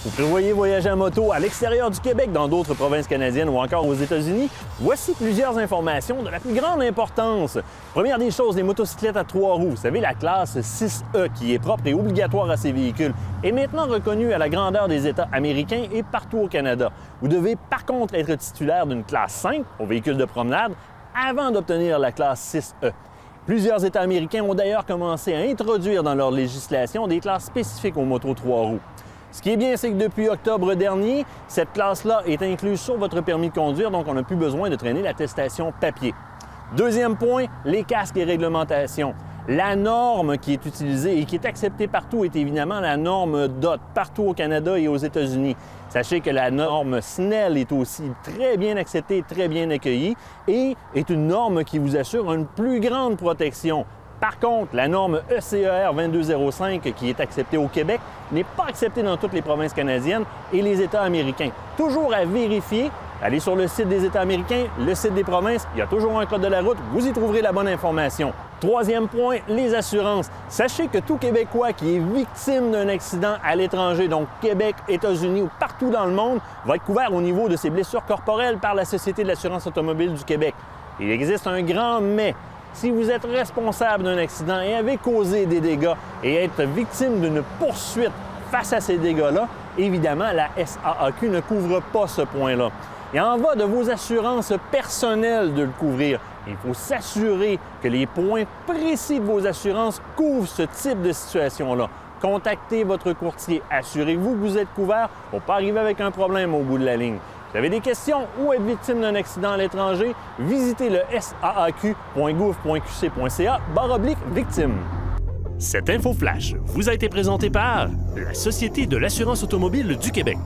Vous prévoyez voyager en moto à l'extérieur du Québec, dans d'autres provinces canadiennes ou encore aux États-Unis? Voici plusieurs informations de la plus grande importance. Première des choses, les motocyclettes à 3 roues. Vous savez, la classe 6E, qui est propre et obligatoire à ces véhicules, est maintenant reconnue à la grandeur des États américains et partout au Canada. Vous devez par contre être titulaire d'une classe 5 aux véhicules de promenade avant d'obtenir la classe 6E. Plusieurs États américains ont d'ailleurs commencé à introduire dans leur législation des classes spécifiques aux motos 3 roues. Ce qui est bien, c'est que depuis octobre dernier, cette classe-là est incluse sur votre permis de conduire, donc on n'a plus besoin de traîner l'attestation papier. Deuxième point, les casques et réglementations. La norme qui est utilisée et qui est acceptée partout est évidemment la norme DOT, partout au Canada et aux États-Unis. Sachez que la norme SNELL est aussi très bien acceptée, très bien accueillie et est une norme qui vous assure une plus grande protection. Par contre, la norme ECER 2205 qui est acceptée au Québec n'est pas acceptée dans toutes les provinces canadiennes et les États américains. Toujours à vérifier, allez sur le site des États américains, le site des provinces, il y a toujours un code de la route, vous y trouverez la bonne information. Troisième point, les assurances. Sachez que tout Québécois qui est victime d'un accident à l'étranger, donc Québec, États-Unis ou partout dans le monde, va être couvert au niveau de ses blessures corporelles par la Société de l'assurance automobile du Québec. Il existe un grand mais. Si vous êtes responsable d'un accident et avez causé des dégâts et être victime d'une poursuite face à ces dégâts-là, évidemment, la SAAQ ne couvre pas ce point-là. Il en va de vos assurances personnelles de le couvrir. Il faut s'assurer que les points précis de vos assurances couvrent ce type de situation-là. Contactez votre courtier. Assurez-vous que vous êtes couvert pour ne pas arriver avec un problème au bout de la ligne. Vous avez des questions ou êtes victime d'un accident à l'étranger? Visitez le saaq.gouv.qc.ca/victime. Cette info flash vous a été présentée par la Société de l'assurance automobile du Québec.